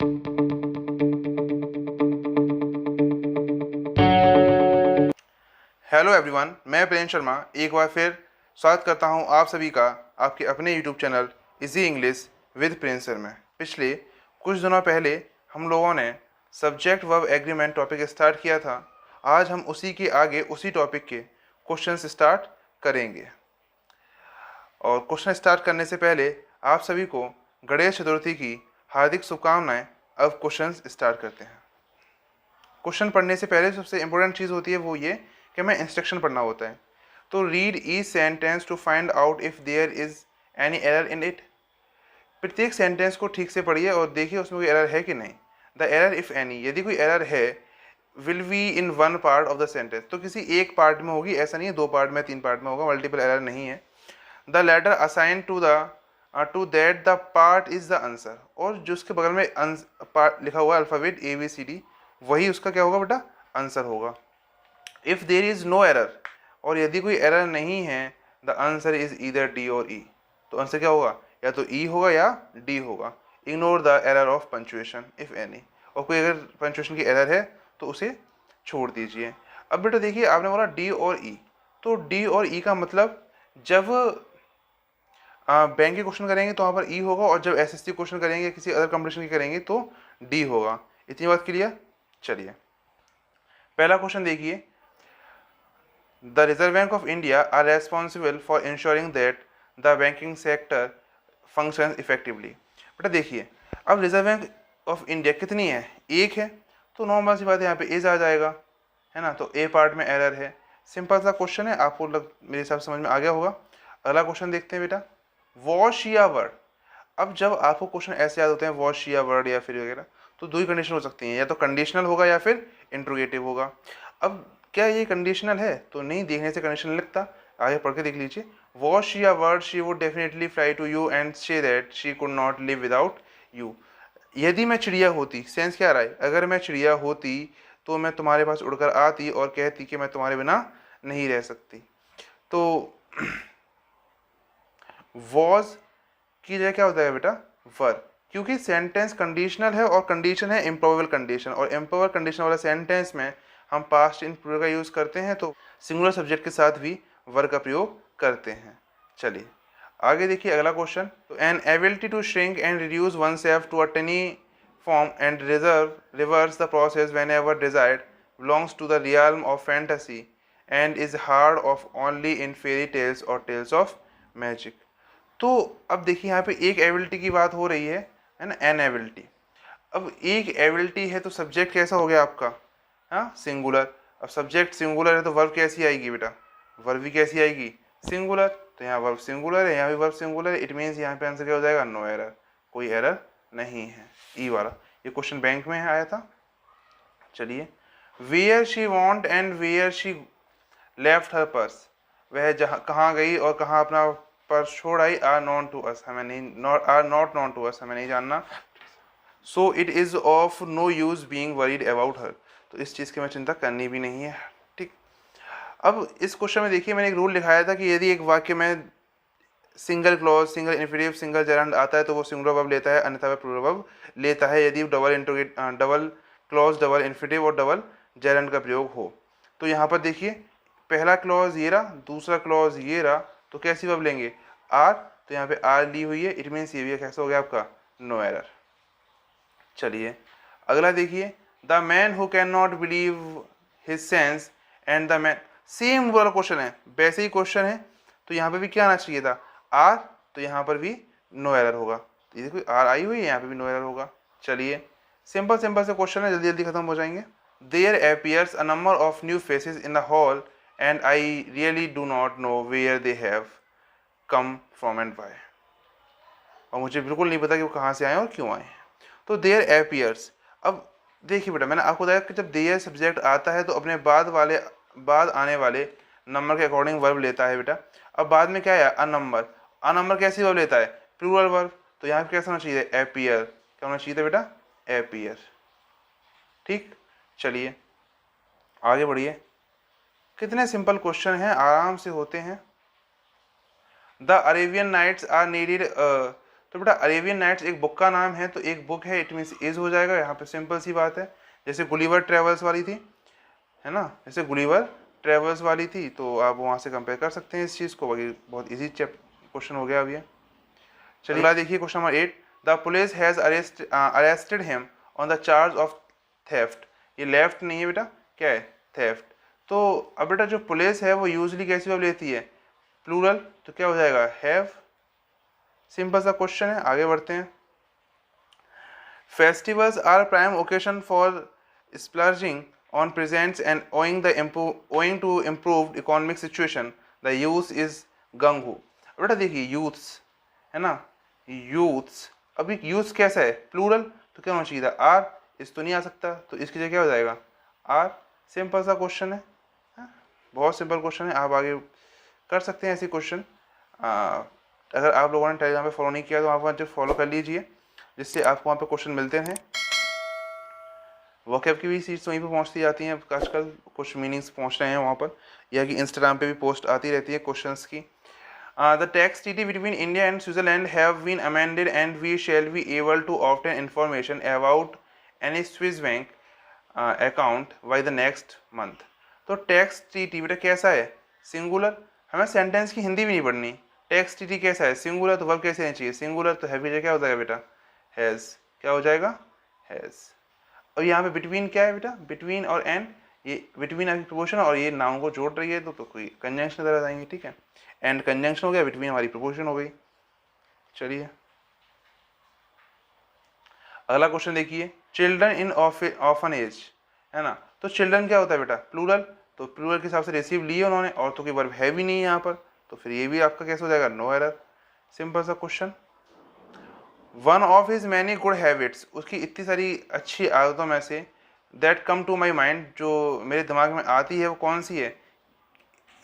Hello everyone, मैं प्रेम शर्मा एक बार फिर स्वागत करता हूं आप सभी का आपके अपने YouTube channel easy English with Prince sir में। पिछले कुछ दिनों पहले हम लोगों ने subject verb agreement topic start किया था। आज हम उसी के आगे उसी टॉपिक के क्वेश्चंस स्टार्ट करेंगे। और क्वेश्चन स्टार्ट करने से पहले आप सभी को गणेश चतुर्थी की हार्दिक शुभकामनाएं। अब क्वेश्चन स्टार्ट करते हैं। क्वेश्चन पढ़ने से पहले सबसे इंपॉर्टेंट चीज़ होती है वो ये कि हमें इंस्ट्रक्शन पढ़ना होता है। तो read each sentence to find out if there is any error in it. प्रत्येक सेंटेंस को ठीक से पढ़िए और देखिए उसमें कोई एरर है कि नहीं। द एरर इफ़ एनी, यदि कोई एरर है, will be in one part of the sentence, तो किसी एक पार्ट में होगी, ऐसा नहीं है 2 पार्ट में 3 पार्ट में होगा, मल्टीपल एरर नहीं है। The letter assign to that the part is the answer, और जो उसके बगल में पार्ट लिखा हुआ अल्फ़ाबेट ABCD वही उसका क्या होगा बेटा, आंसर होगा। If there is no error, और यदि कोई एरर नहीं है, the answer is either D और E, तो आंसर क्या होगा, या तो E होगा या D होगा। Ignore the error of punctuation if any, और कोई अगर पंचुएशन की एरर है तो उसे छोड़ दीजिए। अब बेटा देखिए, आपने बोला D और E, तो D और E का मतलब जब बैंक के क्वेश्चन करेंगे तो वहाँ पर E होगा, और जब SSC क्वेश्चन करेंगे किसी अदर कंपटीशन की करेंगे तो D होगा। इतनी बात क्लियर। चलिए पहला क्वेश्चन देखिए। The reserve bank of India are responsible for ensuring that the banking sector function effectively. बेटा देखिए, अब रिजर्व बैंक ऑफ इंडिया कितनी है, एक है, तो नॉर्मल सी बात है, यहाँ पे एज आ जाएगा, है ना। तो ए पार्ट में एरर है। सिंपल सा क्वेश्चन है, आपको मेरे हिसाब से समझ में आ गया होगा। अगला क्वेश्चन देखते हैं बेटा। Wash I word. अब जब आपको क्वेश्चन ऐसे याद होते हैं वॉश या वर्ड या फिर वगैरह, तो दो ही कंडीशन हो सकती हैं, या तो कंडीशनल होगा या फिर इंट्रोगेटिव होगा। अब क्या ये कंडीशनल है, तो नहीं, देखने से कंडीशनल लगता, आगे पढ़ के देख लीजिए। Was I bird, she would definitely fly to you and say that she could not live without you. यदि मैं चिड़िया होती, सेंस क्या आ रहा है, अगर मैं चिड़िया होती तो मैं तुम्हारे पास उड़कर आती और कहती कि मैं तुम्हारे बिना नहीं रह सकती। तो वॉज की जगह क्या होता है बेटा, वर, क्योंकि सेंटेंस कंडीशनल है और कंडीशन है इम्प्रोबेबल कंडीशन, और इम्प्रोबेबल कंडीशन वाला सेंटेंस में हम पास्ट इन प्लूरल का यूज़ करते हैं, तो सिंगुलर सब्जेक्ट के साथ भी वर का प्रयोग करते हैं। चलिए आगे देखिए अगला क्वेश्चन। तो an ability to shrink and reduce oneself to a tiny form and reverse the process whenever desired belongs to the realm of fantasy and is heard of only in fairy tales और tales of magic. तो अब देखिए यहाँ पे एक ability की बात हो रही है ना, एन एबिलिटी। अब एक एबिलिटी है तो सब्जेक्ट कैसा हो गया आपका, हाँ, सिंगुलर। अब सब्जेक्ट सिंगुलर है तो वर्ब कैसी आएगी बेटा, वर्ब भी कैसी आएगी, सिंगुलर। तो यहाँ वर्ब सिंगुलर है, यहाँ भी वर्ब सिंगुलर है, इट मीन्स यहाँ पे आंसर क्या हो जाएगा, नो एरर, कोई एरर नहीं है। ई वाला ये क्वेश्चन बैंक में आया था। चलिए, where she went and where she left her purse, वह जहाँ कहाँ गई और कहाँ अपना पर्स छोड़ आई, आर नॉन टू अस, हमें नहीं, are not known to us, हमें नहीं जानना। So it is of no use being worried about her, तो इस चीज़ की हमें चिंता करनी भी नहीं है। ठीक, अब इस क्वेश्चन में देखिए मैंने एक रूल दिखाया था कि यदि एक वाक्य में single clause, single infinitive, single gerund आता है तो वो सिंगुलर वर्ब लेता है, अन्यथा वह प्लूरल वर्ब लेता है यदि डबल क्लॉज, डबल इन्फिनेटिव और डबल जेरेंड का प्रयोग हो। तो यहाँ पर देखिए पहला क्लॉज ये रहा, दूसरा क्लॉज ये रहा, तो कैसी वर्ब लेंगे, आर, तो यहाँ पे आर ली हुई है, इट मीन्स ये भी कैसा हो गया आपका, नो एरर। चलिए अगला देखिए। The man who can not believe his sense and the man, same वाला क्वेश्चन है, वैसे ही क्वेश्चन है, तो यहाँ पे भी क्या आना चाहिए था, आर, तो यहाँ पर भी नो एरर होगा। तो ये देखो आर आई हुई है, यहाँ पे भी नो एरर होगा। चलिए सिंपल सिंपल से क्वेश्चन है, जल्दी जल्दी खत्म हो जाएंगे। There appears a number of new faces in the hall and I really do not know where they have come from and why, और मुझे बिल्कुल नहीं पता कि वो कहाँ से आए और क्यों आए। तो देयर अपीयर्स, अब देखिए बेटा मैंने आपको बताया कि जब देयर सब्जेक्ट आता है तो अपने बाद आने वाले नंबर के अकॉर्डिंग वर्ब लेता है बेटा। अब बाद में क्या है, अ नंबर, अ नंबर कैसी वर्ब लेता है, प्लूरल वर्ब, तो यहाँ पे कैसा होना चाहिए, अपीयर, क्या होना चाहिए था बेटा, अपीयर। ठीक, चलिए आगे बढ़िए, कितने सिंपल क्वेश्चन हैं, आराम से होते हैं। The Arabian nights are needed तो बेटा अरेबियन नाइट्स एक बुक का नाम है, तो एक बुक है, इट मीन्स इज हो जाएगा। यहाँ पे सिंपल सी बात है, जैसे गुलिवर ट्रेवल्स वाली थी, है ना, जैसे गुलिवर ट्रेवल्स वाली थी, तो आप वहाँ से कंपेयर कर सकते हैं इस चीज़ को। बाकी बहुत ईजी क्वेश्चन हो गया अभी। चलिए अगला देखिए, question number 8, the police has arrested him on the charge of theft. ये लेफ्ट नहीं है बेटा, क्या है, थेफ्ट। तो अब बेटा जो पुलिस है वो यूजली कैसी वर्ब लेती है, प्लूरल, तो क्या हो जाएगा, हैव। सिंपल सा क्वेश्चन है, आगे बढ़ते हैं। Festivals are prime occasion for splurging on presents and owing to improved economic situation the youth is gung ho। बेटा देखिए यूथ्स है ना, यूथ्स, अभी यूथ कैसा है, प्लूरल, तो क्या होना चाहिए था, आर। इस तो नहीं आ सकता, तो इसकी जगह क्या हो जाएगा, आर। सिंपल सा क्वेश्चन है, बहुत सिंपल क्वेश्चन है, आप आगे कर सकते हैं ऐसे क्वेश्चन। अगर आप लोगों ने टेलीग्राम पे फॉलो नहीं किया तो आप वहाँ फॉलो कर लीजिए, जिससे आपको वहाँ पे क्वेश्चन मिलते हैं। वोकैब की भी सीट्स वहीं पे पहुँचती जाती हैं आजकल, कुछ मीनिंग्स पहुँच रहे हैं वहाँ पर, या कि इंस्टाग्राम पे भी पोस्ट आती रहती है क्वेश्चंस की। The tax treaty between India and Switzerland have been amended and we shall be able to obtain information about any Swiss bank account by the next month. तो टैक्स ट्रीटी बेटा कैसा है, singular, हमें sentence की हिंदी भी नहीं पढ़नी। Tax treaty कैसा है, सिंगुलर, तो वर्ब कैसे रहना चाहिए, सिंगुलर, तो हैवी जगह क्या हो जाएगा बेटा, हैज़, क्या हो जाएगा, हैज़। और यहाँ पे बिटवीन क्या है बेटा, बिटवीन और एंड, ये बिटवीन आपकी प्रपोजन और ये नाउन को जोड़ रही है, तो कोई कंजंक्शन नजर आ जाएंगे, ठीक है। एंड कंजंक्शन हो गया, बिटवीन हमारी प्रपोजन हो गई। चलिए अगला क्वेश्चन देखिए, चिल्ड्रन इन ऑफन एज, है ना, तो चिल्ड्रन क्या होता है बेटा, प्लूरल, तो प्लूरल के हिसाब से रिसीव लिए उन्होंने, और तो कोई वर्ब है भी नहीं यहाँ पर, तो फिर ये भी आपका कैसे हो जाएगा, नो एरर। सिंपल सा question. One of his many good habits, उसकी इतनी सारी अच्छी आदतों में से, that come to my mind, जो मेरे दिमाग में आती है वो कौन सी है,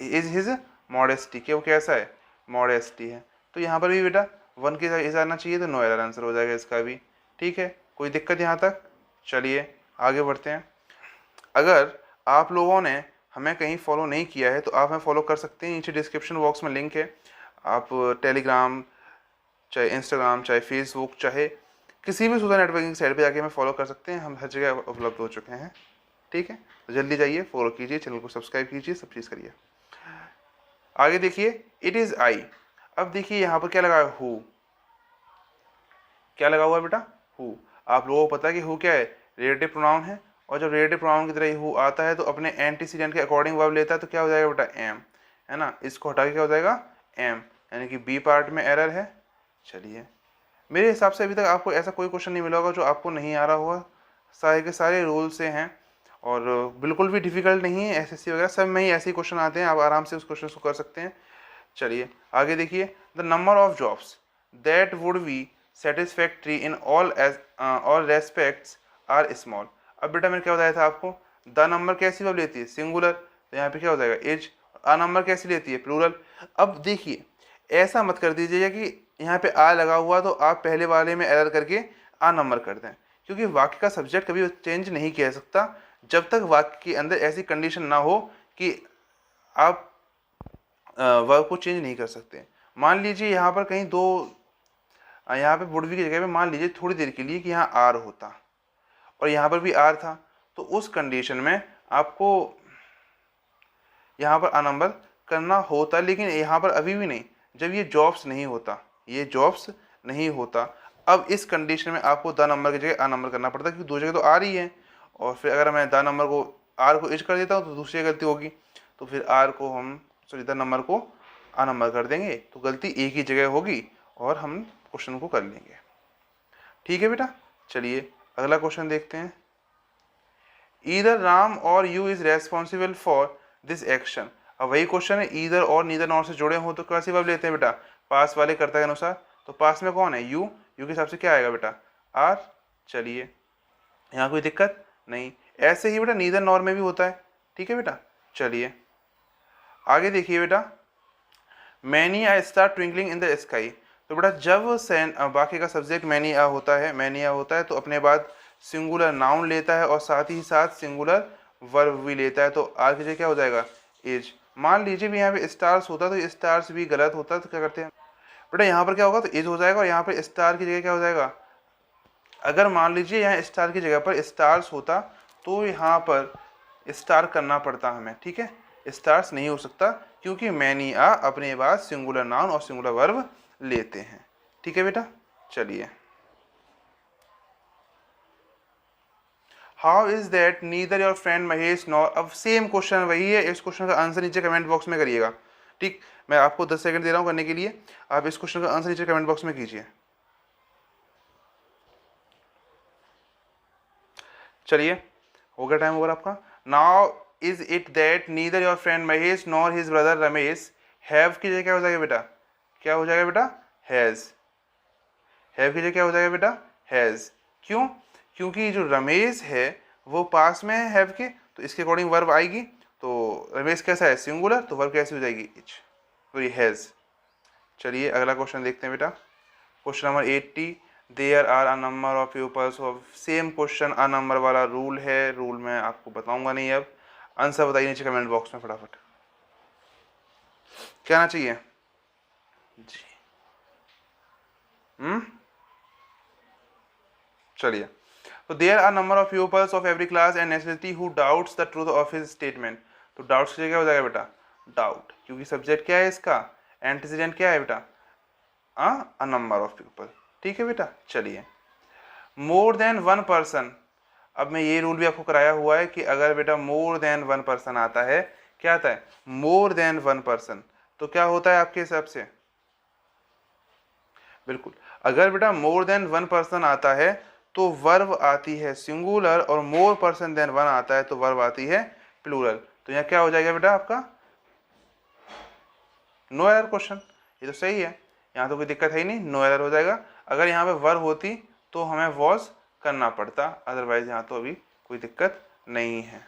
इज हिज मॉडेस्टी, कि वो कैसा है, मॉडेस्टी है। तो यहाँ पर भी बेटा वन के साथ आना चाहिए, तो नो एरर आंसर हो जाएगा इसका भी, ठीक है। कोई दिक्कत यहाँ तक, चलिए आगे बढ़ते हैं। अगर आप लोगों ने हमें कहीं फॉलो नहीं किया है तो आप हमें फॉलो कर सकते हैं, नीचे डिस्क्रिप्शन बॉक्स में लिंक है, आप टेलीग्राम, चाहे इंस्टाग्राम, चाहे फेसबुक, चाहे किसी भी सोशल नेटवर्किंग साइट पे जाके हमें फॉलो कर सकते हैं, हम हर जगह उपलब्ध हो चुके हैं, ठीक है। तो जल्दी जाइए, फॉलो कीजिए, चैनल को सब्सक्राइब कीजिए, सब चीज़ करिए। आगे देखिए, इट इज़ आई। अब देखिए यहाँ पर क्या लगा है, हु, क्या लगा हुआ है बेटा, हु। आप लोगों को पता है कि हु क्या है, रिलेटिव प्रोनाउन है, और जब रिलेटिव प्रोनाउन की तरह हु आता है तो अपने एंटीसीडेंट के अकॉर्डिंग वर्ब लेता है, तो क्या हो जाएगा बेटा, एम, है ना, इसको हटा के क्या हो जाएगा, एम, यानी कि बी पार्ट में एरर है। चलिए मेरे हिसाब से अभी तक आपको ऐसा कोई क्वेश्चन नहीं मिला होगा जो आपको नहीं आ रहा होगा, सारे के सारे रूल से हैं, और बिल्कुल भी डिफिकल्ट नहीं है, एसएससी वगैरह सब में ही ऐसे ही क्वेश्चन आते हैं, आप आराम से उस क्वेश्चन को कर सकते हैं। चलिए आगे देखिए, the number of jobs that would be satisfactory in all respects are small. अब बेटा मैंने क्या बताया था आपको, द नंबर कैसी वर्ब लेती है, सिंगुलर, तो यहाँ पे क्या हो जाएगा, एज। आ नंबर कैसी लेती है, प्लूरल। अब देखिए ऐसा मत कर दीजिएगा कि यहाँ पे आ लगा हुआ तो आप पहले वाले में एरर करके आ नंबर कर दें, क्योंकि वाक्य का सब्जेक्ट कभी चेंज नहीं किया जा सकता जब तक वाक्य के अंदर ऐसी कंडीशन ना हो कि आप वर्ब को चेंज नहीं कर सकते। मान लीजिए यहाँ पर कहीं दो, यहाँ पे वुड बी की जगह पे मान लीजिए थोड़ी देर के लिए कि यहाँ आर होता और यहाँ पर भी आर था, तो उस कंडीशन में आपको यहाँ पर आ नंबर करना होता, लेकिन यहाँ पर अभी भी नहीं, जब ये जॉब्स नहीं होता, ये जॉब्स नहीं होता। अब इस कंडीशन में आपको द नंबर की जगह आ नंबर करना पड़ता है, क्योंकि दो जगह तो आ रही है, और फिर अगर मैं द नंबर को आर को इज कर देता हूँ तो दूसरी गलती होगी, तो फिर आर को हम द नंबर को आ नंबर कर देंगे, तो गलती एक ही जगह होगी और हम क्वेश्चन को कर लेंगे, ठीक है बेटा। चलिए अगला क्वेश्चन देखते हैं, ईदर राम और you is responsible for this action. अब वही क्वेश्चन है, ईदर और नीदर नॉट से जुड़े हो तो कैसी वर्ब लेते हैं बेटा, पास वाले कर्ता के अनुसार, तो पास में कौन है, यू, यू के हिसाब से क्या आएगा बेटा, आर। चलिए यहाँ कोई दिक्कत नहीं, ऐसे ही बेटा नीदर नॉर में भी होता है, ठीक है बेटा। चलिए आगे देखिए बेटा, many I start twinkling in the sky. तो बेटा जब बाकी का सब्जेक्ट मैनी आ होता है, मैनी आ होता है, तो अपने बाद सिंगुलर नाउन लेता है और साथ ही साथ सिंगुलर वर्ब भी लेता है, तो आर की जगह क्या हो जाएगा, एज। मान लीजिए भी यहाँ पे स्टार्स होता तो स्टार्स भी गलत होता, तो क्या करते हैं, बेटा यहाँ पर क्या होगा, तो इज हो जाएगा और यहाँ पर स्टार की जगह क्या हो जाएगा, अगर मान लीजिए यहाँ स्टार की जगह पर स्टार्स होता तो यहाँ पर स्टार करना पड़ता हमें, ठीक है। स्टार्स नहीं हो सकता क्योंकि मैनी आ अपने बाद सिंगुलर नाउन और सिंगुलर वर्ब लेते हैं, ठीक है बेटा। चलिए, how is that neither your friend Mahesh nor, अब सेम क्वेश्चन वही है, इस क्वेश्चन का आंसर नीचे कमेंट बॉक्स में करिएगा, ठीक। मैं आपको 10 सेकंड दे रहा हूँ करने के लिए, आप इस क्वेश्चन का आंसर नीचे कमेंट बॉक्स में कीजिए। चलिए, हो गया टाइम ओवर आपका। Now is it that neither your friend Mahesh nor his brother Ramesh have की जगह क्या हो जाएगा बेटा, क्या हो जाएगा बेटा, हैज़। हैव की जगह क्या हो जाएगा बेटा, हैज़। क्यों, क्योंकि जो रमेश है वो पास में है हैव के, तो इसके अकॉर्डिंग वर्ब आएगी। तो रमेश कैसा है, सिंगुलर, तो वर्ब कैसी हो जाएगी, इच, तो ये हैज़। चलिए अगला क्वेश्चन देखते हैं बेटा, question number 80, there are a number of peoples of, same question a number वाला रूल है, रूल मैं आपको बताऊंगा नहीं अब। आंसर बताइए नीचे कमेंट बॉक्स में फटाफट, क्या आना चाहिए जी। चलिए, तो there are number of peoples of every class and nationality who doubts the truth of his statement, तो डाउट्स की जगह हो जाएगा बेटा डाउट, क्योंकि सब्जेक्ट क्या है इसका, एंटीसीडेंट क्या है बेटा, अ नंबर ऑफ पीपल, ठीक है बेटा। चलिए, मोर देन वन पर्सन, अब मैं ये रूल भी आपको कराया हुआ है कि अगर बेटा मोर देन वन पर्सन आता है, क्या आता है, मोर देन वन पर्सन, तो क्या होता है आपके हिसाब से, बिल्कुल, अगर बेटा मोर देन वन पर्सन आता है तो वर्ब आती है सिंगुलर, और मोर पर्सन देन वन आता है तो वर्ब आती है प्लूरल। तो यहाँ क्या हो जाएगा बेटा आपका, नो एरर क्वेश्चन, ये तो सही है, यहाँ तो कोई दिक्कत है ही नहीं, नो एरर हो जाएगा। अगर यहाँ पे वर्ब होती तो हमें वॉज करना पड़ता, अदरवाइज यहाँ तो अभी कोई दिक्कत नहीं है,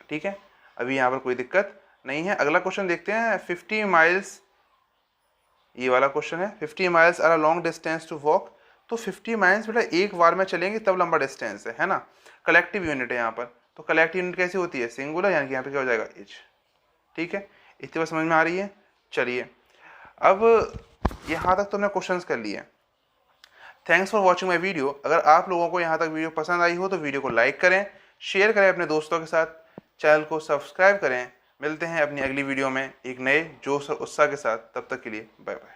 ठीक है, अभी यहाँ पर कोई दिक्कत नहीं है। अगला क्वेश्चन देखते हैं, 50 माइल्स, ये वाला क्वेश्चन है, 50 miles are a long distance to walk, तो 50 माइल्स बेटा एक बार में चलेंगे तब लंबा डिस्टेंस है ना, कलेक्टिव यूनिट है यहाँ पर, तो कलेक्टिव यूनिट कैसी होती है, सिंगुलर, यानी कि यहाँ पे क्या हो जाएगा, इच, ठीक है, इतनी बात समझ में आ रही है। चलिए, अब यहाँ तक तो हमने क्वेश्चंस कर लिए। Thanks for watching my video. अगर आप लोगों को यहाँ तक वीडियो पसंद आई हो तो वीडियो को लाइक करें, शेयर करें अपने दोस्तों के साथ, चैनल को सब्सक्राइब करें। मिलते हैं अपनी अगली वीडियो में एक नए जोश और उत्साह के साथ, तब तक के लिए बाय बाय।